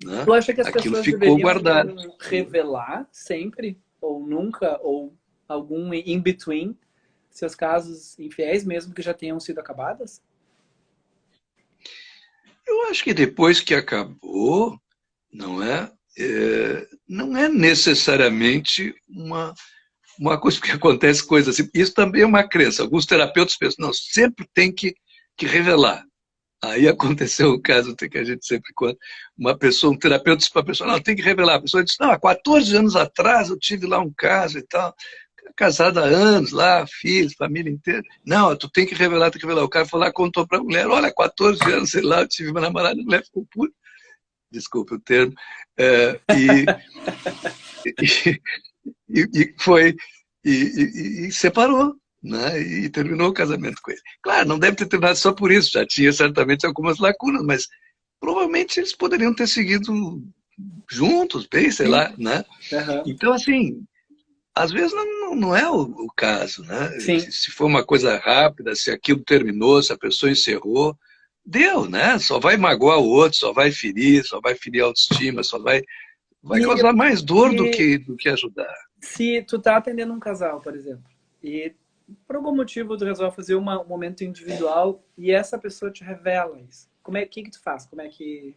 Né? Tu acha que as Aquilo pessoas ficou deveriam guardado. revelar sempre, ou nunca, ou algum in-between, seus casos infiéis, mesmo que já tenham sido acabados? Eu acho que depois que acabou, não é necessariamente uma coisa que acontece, coisa assim. Isso também é uma crença. Alguns terapeutas pensam, não, sempre tem que revelar. Aí aconteceu o caso que a gente sempre conta. Um terapeuta disse para a pessoa, não, tem que revelar. A pessoa disse, não, há 14 anos atrás eu tive lá um caso e tal. Casada há anos, lá, filhos, família inteira. Não, tu tem que revelar, tem que revelar. O cara foi lá, contou para a mulher, olha, 14 anos, sei lá, eu tive uma namorada, a mulher ficou puta. Desculpe o termo. E separou, né? E terminou o casamento com ele. Claro, não deve ter terminado só por isso, já tinha certamente algumas lacunas, mas provavelmente eles poderiam ter seguido juntos, bem, sei lá, né? Então, assim, às vezes não é o caso, né? Se for uma coisa rápida, se aquilo terminou, se a pessoa encerrou, deu, né? Só vai magoar o outro, só vai ferir a autoestima, só vai causar mais dor do que ajudar. Se tu tá atendendo um casal, por exemplo, e por algum motivo tu resolve fazer um momento individual e essa pessoa te revela isso, que tu faz? Como é que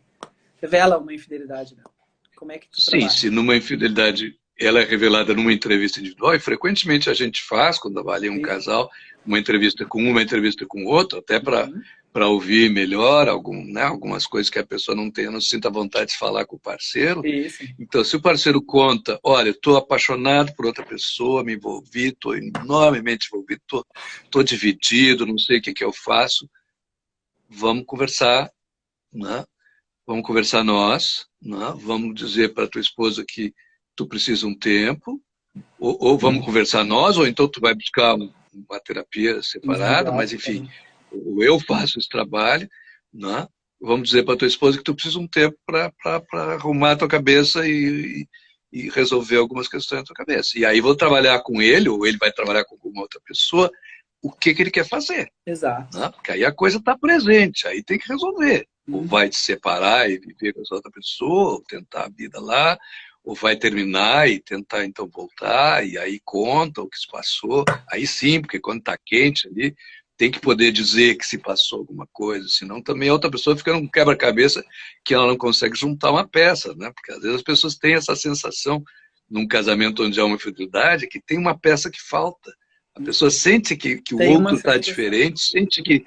revela uma infidelidade dela? Como é que tu trabalha? Sim, se numa infidelidade ela é revelada numa entrevista individual, e frequentemente a gente faz, quando avalia um casal, uma entrevista com o outro, até para ouvir melhor algumas coisas que a pessoa não sinta vontade de falar com o parceiro. Isso. Então, se o parceiro conta, olha, estou apaixonado por outra pessoa, me envolvi, estou enormemente envolvido, estou dividido, não sei o que eu faço, vamos conversar, né? Vamos conversar nós, né? Vamos dizer para tua esposa que tu precisa de um tempo, ou vamos conversar nós, ou então tu vai buscar uma terapia separada, mas enfim, ou eu faço esse trabalho, né? Vamos dizer para tua esposa que tu precisa de um tempo para arrumar a tua cabeça e resolver algumas questões na tua cabeça. E aí vou trabalhar com ele, ou ele vai trabalhar com alguma outra pessoa, o que ele quer fazer. Exato. Né? Porque aí a coisa está presente, aí tem que resolver. Ou vai te separar e viver com essa outra pessoa, ou tentar a vida lá, ou vai terminar e tentar então voltar, e aí conta o que se passou. Aí sim, porque quando está quente ali, tem que poder dizer que se passou alguma coisa, senão também a outra pessoa fica num quebra-cabeça que ela não consegue juntar uma peça, né? Porque às vezes as pessoas têm essa sensação, num casamento onde há uma infidelidade, que tem uma peça que falta. A pessoa sente que o outro está diferente, sente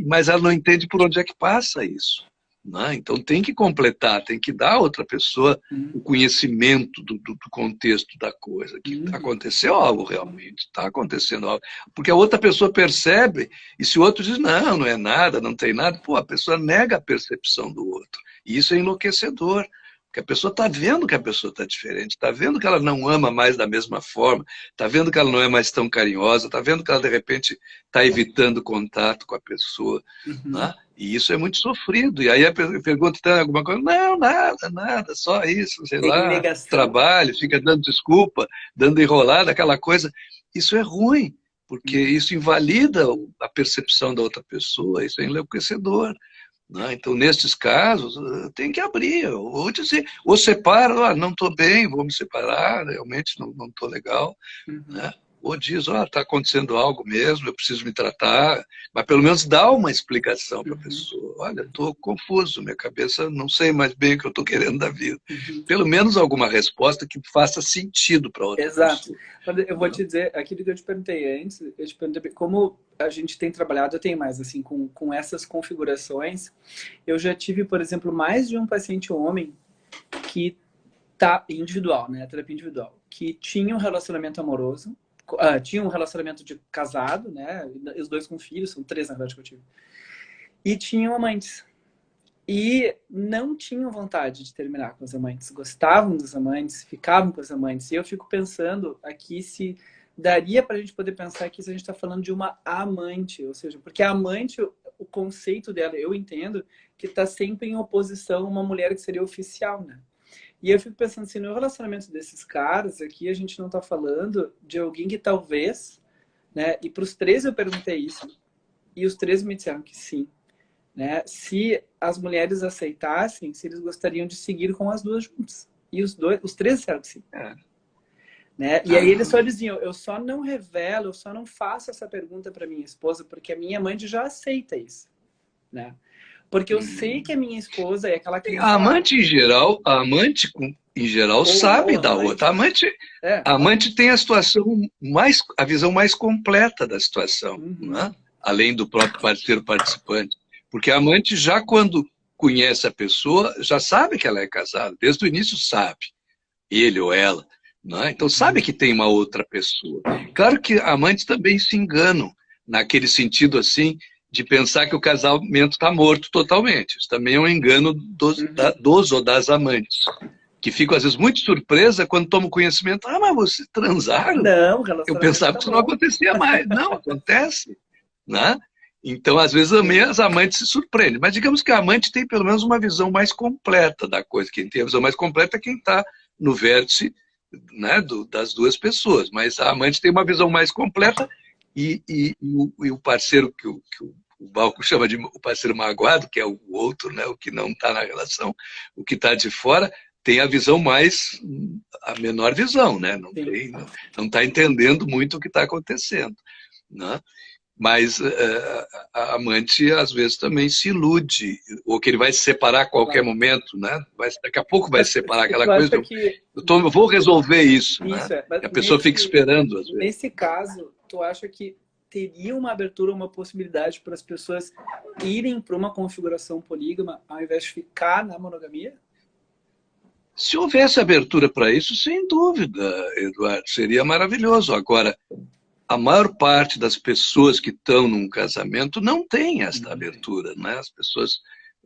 mas ela não entende por onde é que passa isso. né? Então tem que completar, tem que dar a outra pessoa o conhecimento do contexto da coisa, que aconteceu algo realmente, está acontecendo algo. Porque a outra pessoa percebe, e se o outro diz, não, não é nada, não tem nada, pô, a pessoa nega a percepção do outro. E isso é enlouquecedor. Porque a pessoa está vendo que a pessoa está diferente, está vendo que ela não ama mais da mesma forma, está vendo que ela não é mais tão carinhosa, está vendo que ela, de repente, está evitando contato com a pessoa. Né? E isso é muito sofrido. E aí a pergunta tem alguma coisa, não, nada, nada, só isso, sei Tem lá, negação. trabalho, fica dando desculpa, dando enrolada, aquela coisa. Isso é ruim, porque isso invalida a percepção da outra pessoa, isso é enlouquecedor. Né? Então, nesses casos, tem que abrir, ou dizer, ou separa, não estou bem, vou me separar, realmente não estou legal, né? Ou diz, está acontecendo algo mesmo, eu preciso me tratar, mas pelo menos dá uma explicação para a pessoa. Olha, estou confuso, minha cabeça não sei mais bem o que eu estou querendo da vida. Pelo menos alguma resposta que faça sentido para outra Exato. pessoa. Eu vou te dizer, aquilo que eu te perguntei antes, eu te perguntei como a gente tem trabalhado, eu tenho mais, assim, com essas configurações. Eu já tive, por exemplo, mais de um paciente homem que tá individual, né, terapia individual, que tinha um relacionamento amoroso, tinha um relacionamento de casado, né, os dois com filhos, são 3 na verdade que eu tive, e tinham amantes. E não tinham vontade de terminar com os amantes, gostavam dos amantes, ficavam com os amantes. E eu fico pensando aqui se daria para a gente poder pensar que se a gente está falando de uma amante, ou seja, porque a amante, o conceito dela, eu entendo que está sempre em oposição a uma mulher que seria oficial, né? E eu fico pensando assim, no relacionamento desses caras aqui, a gente não está falando de alguém que talvez, né? E para os 3 eu perguntei isso, e os 3 me disseram que sim. Né? Se as mulheres aceitassem, se eles gostariam de seguir com as duas juntas. E os 3 disseram que sim. Né? E aí eles só diziam, eu só não revelo, eu só não faço essa pergunta para minha esposa, porque a minha amante já aceita isso. Né? Porque eu sei que a minha esposa é aquela que... A amante em geral, sabe da outra. A amante tem a situação a visão mais completa da situação, né? Além do próprio parceiro participante. Porque a amante já quando conhece a pessoa, já sabe que ela é casada, desde o início sabe, ele ou ela. Né? Então sabe que tem uma outra pessoa. Claro que amantes também se enganam, naquele sentido assim, de pensar que o casamento está morto totalmente. Isso também é um engano dos ou das amantes, que ficam às vezes muito surpresa quando tomam conhecimento. Mas vocês transaram? Não, eu pensava que isso não acontecia mais. Não, acontece. Né? Então, às vezes, as amantes se surpreendem. Mas digamos que a amante tem pelo menos uma visão mais completa da coisa. Quem tem a visão mais completa é quem está no vértice, né, das duas pessoas. Mas a amante tem uma visão mais completa e o parceiro que o Balco chama de o parceiro magoado, que é o outro, né, o que não está na relação, o que está de fora, tem a visão a menor visão, né? Não está entendendo muito o que está acontecendo. Né? Mas a amante, às vezes, também se ilude, ou que ele vai se separar a qualquer momento, né? Daqui a pouco vai se separar aquela coisa. Eu vou resolver isso. Né? E a pessoa fica esperando, às vezes. Nesse caso, tu acha que teria uma abertura, uma possibilidade para as pessoas irem para uma configuração polígama ao invés de ficar na monogamia? Se houvesse abertura para isso, sem dúvida, Eduardo, seria maravilhoso. Agora, a maior parte das pessoas que estão num casamento não tem esta abertura, né? As pessoas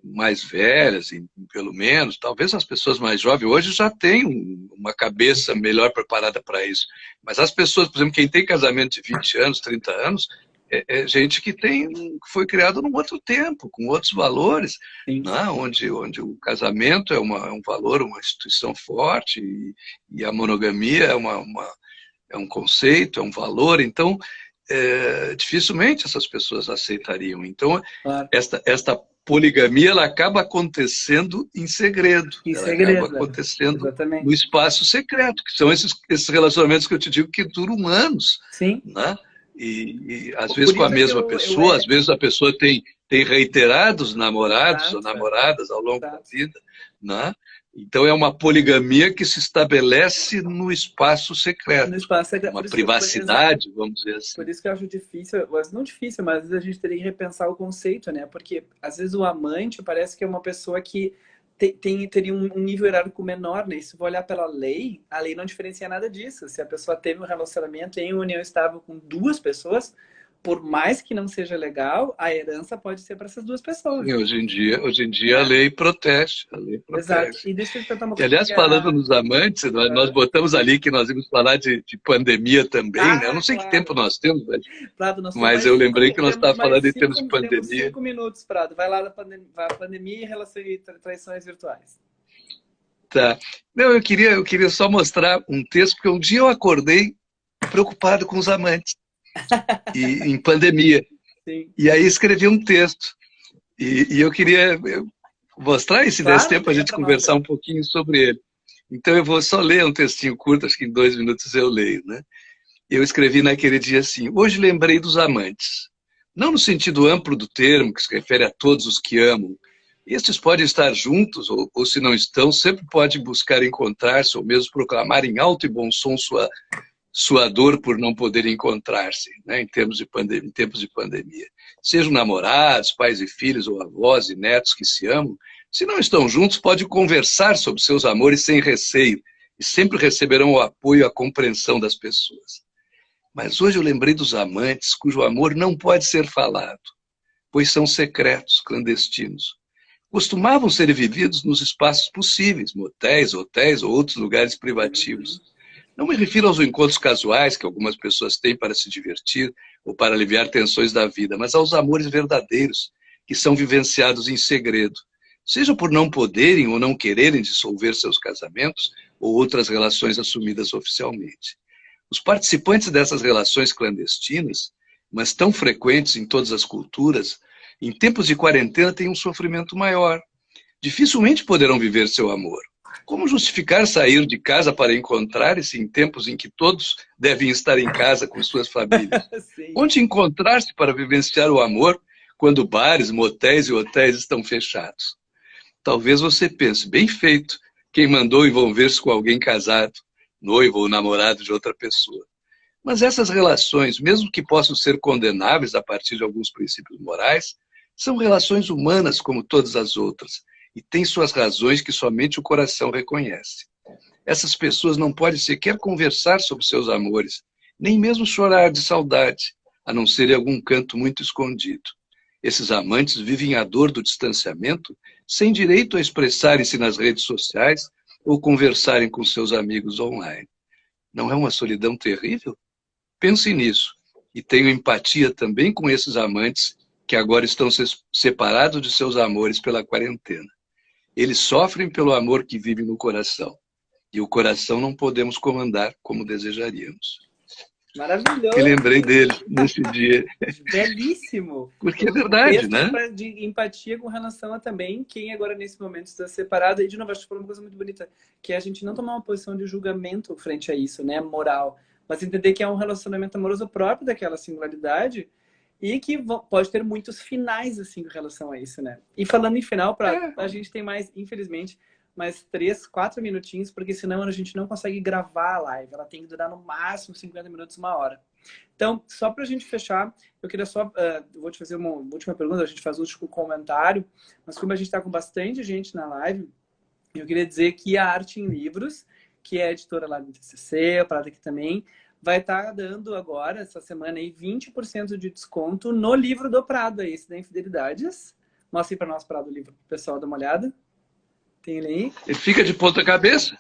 mais velhas, pelo menos, talvez as pessoas mais jovens hoje já têm uma cabeça melhor preparada para isso. Mas as pessoas, por exemplo, quem tem casamento de 20 anos, 30 anos, é gente que foi criado num outro tempo, com outros valores, né? onde o casamento é um valor, uma instituição forte, e a monogamia é um conceito, é um valor. Então, dificilmente essas pessoas aceitariam. Então, esta poligamia, ela acaba acontecendo em segredo. Acaba acontecendo no espaço secreto, que são esses relacionamentos que eu te digo que duram anos. Sim. Né? E às vezes com a mesma pessoa, às vezes a pessoa tem reiterados namorados ou namoradas ao longo da vida. Né? Então é uma poligamia que se estabelece no espaço secreto, No espaço secreto. uma privacidade, vamos dizer Por assim. isso que eu acho difícil, mas não difícil, mas às vezes a gente teria que repensar o conceito, né? Porque às vezes o amante parece que é uma pessoa que teria um nível hierárquico menor, né? E se for olhar pela lei, a lei não diferencia nada disso. Se a pessoa teve um relacionamento em união estável com duas pessoas, por mais que não seja legal, a herança pode ser para essas duas pessoas, Sim, hoje em dia a né? lei protege, a lei Exato. protege. E deixa eu te perguntar uma E, coisa. aliás, falando nos amantes, nós botamos ali que nós íamos falar de pandemia também, né? Eu não sei que tempo Claro. nós temos, Prado, nós temos mas eu lembrei que nós temos estávamos mais falando em termos de temos pandemia. 5 minutos, Prado. Vai lá na pandemia e relações e traições virtuais. Tá. Não, eu queria só mostrar um texto, porque um dia eu acordei preocupado com os amantes em pandemia. Sim. E aí escrevi um texto. E eu queria mostrar, e se desse Claro, tempo a leia gente para nós conversar aí. um pouquinho sobre ele. Então eu vou só ler um textinho curto, acho que em 2 minutos eu leio, né? Eu escrevi naquele dia assim: hoje lembrei dos amantes. Não no sentido amplo do termo, que se refere a todos os que amam. Estes podem estar juntos, ou se não estão, sempre podem buscar encontrar-se, ou mesmo proclamar em alto e bom som sua dor por não poder encontrar-se, né, em tempos de pandemia. Sejam namorados, pais e filhos, ou avós e netos que se amam, se não estão juntos, podem conversar sobre seus amores sem receio, e sempre receberão o apoio e a compreensão das pessoas. Mas hoje eu lembrei dos amantes cujo amor não pode ser falado, pois são secretos, clandestinos. Costumavam ser vividos nos espaços possíveis, motéis, hotéis ou outros lugares Uhum. privativos. Não me refiro aos encontros casuais que algumas pessoas têm para se divertir ou para aliviar tensões da vida, mas aos amores verdadeiros, que são vivenciados em segredo, seja por não poderem ou não quererem dissolver seus casamentos ou outras relações assumidas oficialmente. Os participantes dessas relações clandestinas, mas tão frequentes em todas as culturas, em tempos de quarentena têm um sofrimento maior. Dificilmente poderão viver seu amor. Como justificar sair de casa para encontrar-se em tempos em que todos devem estar em casa com suas famílias? Sim. Onde encontrar-se para vivenciar o amor quando bares, motéis e hotéis estão fechados? Talvez você pense, bem feito, quem mandou envolver-se com alguém casado, noivo ou namorado de outra pessoa. Mas essas relações, mesmo que possam ser condenáveis a partir de alguns princípios morais, são relações humanas como todas as outras e têm suas razões que somente o coração reconhece. Essas pessoas não podem sequer conversar sobre seus amores, nem mesmo chorar de saudade, a não ser em algum canto muito escondido. Esses amantes vivem a dor do distanciamento sem direito a expressarem-se nas redes sociais ou conversarem com seus amigos online. Não é uma solidão terrível? Pense nisso e tenho empatia também com esses amantes que agora estão separados de seus amores pela quarentena. Eles sofrem pelo amor que vive no coração. E o coração não podemos comandar como desejaríamos. Me Maravilhoso. lembrei dele nesse dia. Belíssimo. Porque é Um verdade, texto né? de empatia com relação a também quem agora nesse momento está separado. E de novo, acho que foi uma coisa muito bonita, que é a gente não tomar uma posição de julgamento frente a isso, né, moral, mas entender que é um relacionamento amoroso próprio daquela singularidade e que pode ter muitos finais assim com relação a isso, né? E falando em final, a gente tem mais, infelizmente, mais 3, 4 minutinhos, porque senão a gente não consegue gravar a live. Ela tem que durar no máximo 50 minutos, 1 hora. Então, só para a gente fechar, eu queria só... vou te fazer uma última pergunta, a gente faz o último comentário, mas como a gente está com bastante gente na live, eu queria dizer que a Arte em Livros, que é a editora lá do TCC, a Prada aqui também, vai estar dando agora, essa semana aí, 20% de desconto no livro do Prado, esse da Infidelidades. Mostra aí para nós, Prado, o livro, para o pessoal dar uma olhada. Tem ele aí? Ele fica de ponta cabeça.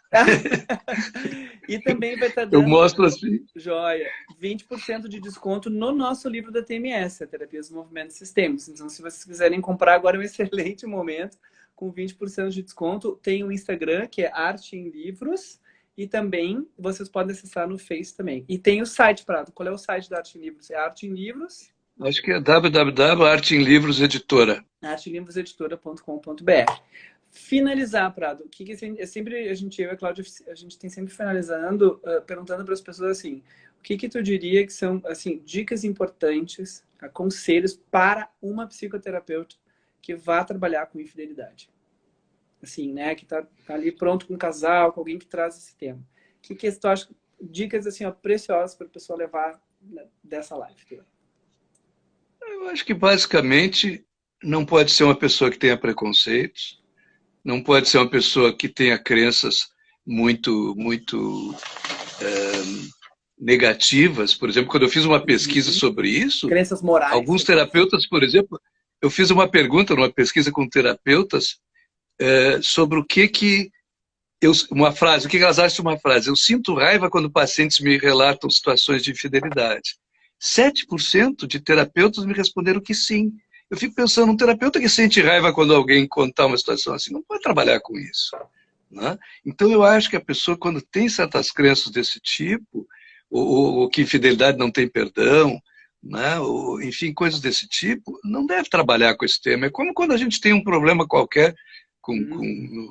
E também vai estar Eu dando, mostro assim. joia, 20% de desconto no nosso livro da TMS, a Terapia dos Movimentos Sistêmicos. Então, se vocês quiserem comprar agora, é um excelente momento, com 20% de desconto. Tem o Instagram, que é Arte em Livros, e também vocês podem acessar no Face também. E tem o site, Prado. Qual é o site da Arte em Livros? É Arte em Livros? Acho que é www.arteemlivros.editora. arteemlivroseditora.com.br. Finalizar, Prado. O que é sempre a gente, eu e a Cláudia, a gente tem sempre finalizando, perguntando para as pessoas assim, o que tu diria que são assim dicas importantes, conselhos para uma psicoterapeuta que vá trabalhar com infidelidade? assim, né? Que tá ali pronto com um casal, com alguém que traz esse tema. O que tu acha? Dicas, assim, ó, preciosas para a pessoa levar dessa live. Eu acho que basicamente não pode ser uma pessoa que tenha preconceitos, não pode ser uma pessoa que tenha crenças muito negativas. Por exemplo, quando eu fiz uma pesquisa sobre isso, Crenças morais. alguns terapeutas, por exemplo, eu fiz uma pergunta numa pesquisa com terapeutas sobre o que uma frase, o que elas acham de uma frase? Eu sinto raiva quando pacientes me relatam situações de infidelidade. 7% de terapeutas me responderam que sim. Eu fico pensando, um terapeuta que sente raiva quando alguém contar uma situação assim, não pode trabalhar com isso. Né? Então, eu acho que a pessoa, quando tem certas crenças desse tipo, ou que infidelidade não tem perdão, né? Ou, enfim, coisas desse tipo, não deve trabalhar com esse tema. É como quando a gente tem um problema qualquer,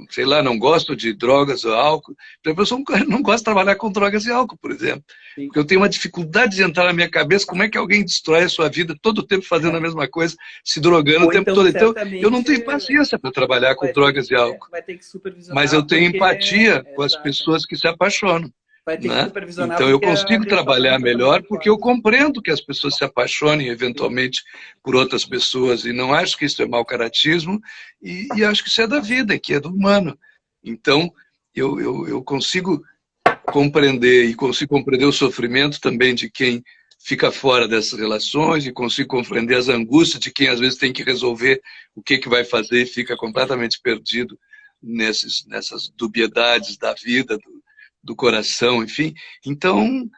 sei lá, não gosto de drogas ou álcool. A pessoa não gosta de trabalhar com drogas e álcool, por exemplo. Sim. Porque eu tenho uma dificuldade de entrar na minha cabeça como é que alguém destrói a sua vida todo o tempo fazendo a mesma coisa, se drogando o tempo todo. Então, eu não tenho paciência para trabalhar com drogas e álcool. Vai ter que supervisionar. Mas eu tenho empatia com as pessoas que se apaixonam. Vai ter que supervisionar. Então eu consigo trabalhar melhor porque eu compreendo que as pessoas se apaixonem eventualmente por outras pessoas e não acho que isso é mau caratismo e acho que isso é da vida, que é do humano. Então eu consigo compreender e consigo compreender o sofrimento também de quem fica fora dessas relações e consigo compreender as angústias de quem às vezes tem que resolver o que vai fazer e fica completamente perdido nessas dubiedades da vida, do coração, enfim. Então,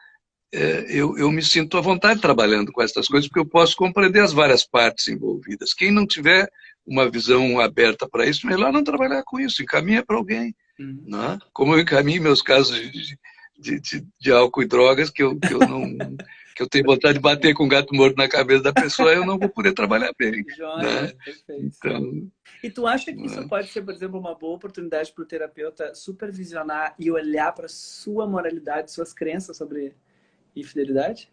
eu me sinto à vontade trabalhando com essas coisas, porque eu posso compreender as várias partes envolvidas. Quem não tiver uma visão aberta para isso, melhor não trabalhar com isso, encaminha para alguém. Né? Como eu encaminho meus casos de álcool e drogas, que eu tenho vontade de bater com um gato morto na cabeça da pessoa, eu não vou poder trabalhar bem. Joia, né? Perfeito. Então, e tu acha que isso pode ser, por exemplo, uma boa oportunidade para o terapeuta supervisionar e olhar para sua moralidade, suas crenças sobre infidelidade?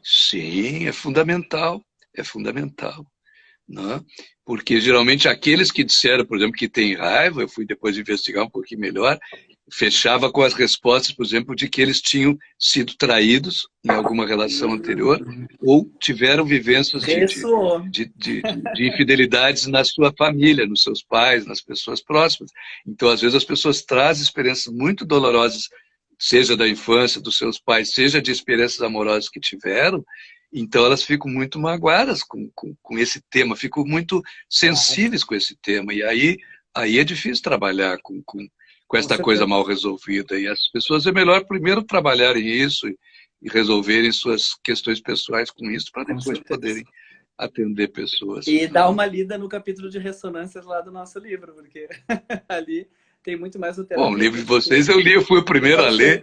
Sim, é fundamental. É fundamental. Né? Porque geralmente aqueles que disseram, por exemplo, que têm raiva, eu fui depois investigar um pouquinho melhor, fechava com as respostas, por exemplo, de que eles tinham sido traídos em alguma relação anterior ou tiveram vivências de infidelidades na sua família, nos seus pais, nas pessoas próximas. Então, às vezes, as pessoas trazem experiências muito dolorosas, seja da infância, dos seus pais, seja de experiências amorosas que tiveram, então elas ficam muito magoadas com esse tema, ficam muito sensíveis com esse tema. E aí é difícil trabalhar com esta coisa mal resolvida. E as pessoas é melhor primeiro trabalharem isso e resolverem suas questões pessoais com isso, para depois poderem atender pessoas. E dar uma lida no capítulo de ressonâncias lá do nosso livro, porque ali tem muito mais o terapeuta. Bom, o livro de vocês eu li, eu fui o primeiro a ler.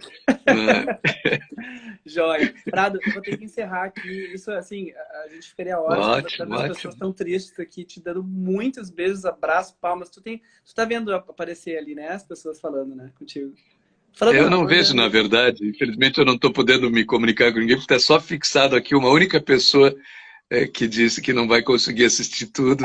Joia. Prado, eu vou ter que encerrar aqui. Isso, assim, a gente ficaria horas. Ótimo. As pessoas estão tristes aqui, te dando muitos beijos, abraços, palmas. Tu tá vendo aparecer ali, né? As pessoas falando, né? Contigo. Eu não vejo, na verdade. Infelizmente, eu não estou podendo me comunicar com ninguém, porque está só fixado aqui uma única pessoa que disse que não vai conseguir assistir tudo,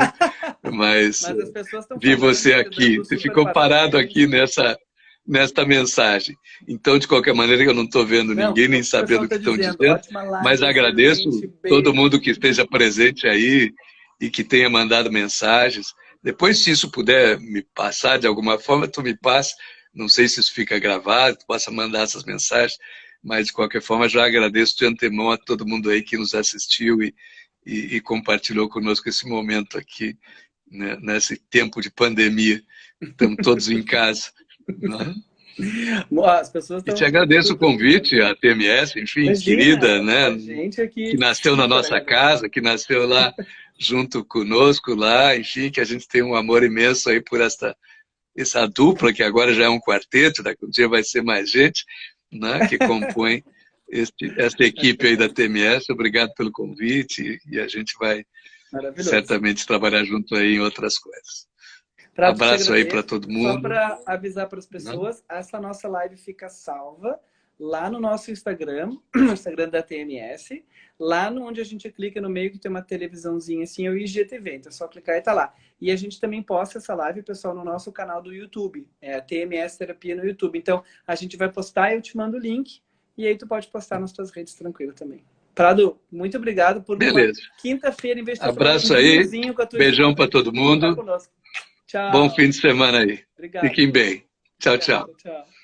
mas as pessoas estão vi você aqui. Você ficou parado aqui nesta mensagem. Então, de qualquer maneira, eu não estou vendo ninguém, nem sabendo o que estão dizendo, mas agradeço todo mundo que esteja presente aí e que tenha mandado mensagens. Depois, se isso puder me passar de alguma forma, tu me passa. Não sei se isso fica gravado, tu possa mandar essas mensagens, mas, de qualquer forma, já agradeço de antemão a todo mundo aí que nos assistiu e compartilhou conosco esse momento aqui, né, nesse tempo de pandemia. Estamos todos em casa. Né? As pessoas e te agradeço o convite, a TMS, enfim, imagina, querida, né? Que nasceu na nossa casa, que nasceu lá junto conosco, lá, enfim, que a gente tem um amor imenso aí por essa dupla, que agora já é um quarteto, daqui um dia vai ser mais gente, né, que compõe essa equipe aí da TMS. Obrigado pelo convite e a gente vai certamente trabalhar junto aí em outras coisas. Abraço aí para todo mundo. Só para avisar para as pessoas, essa nossa live fica salva lá no nosso Instagram, no Instagram da TMS, lá no onde a gente clica no meio que tem uma televisãozinha assim, é o IGTV, então é só clicar e tá lá. E a gente também posta essa live, pessoal, no nosso canal do YouTube, é a TMS Terapia no YouTube. Então, a gente vai postar e eu te mando o link, e aí tu pode postar nas tuas redes tranquilo também. Prado, muito obrigado por uma quinta-feira, em vez de abraço aí, beijão para todo mundo. Tchau. Bom fim de semana aí. Obrigado. Fiquem bem. Tchau, tchau. Tchau.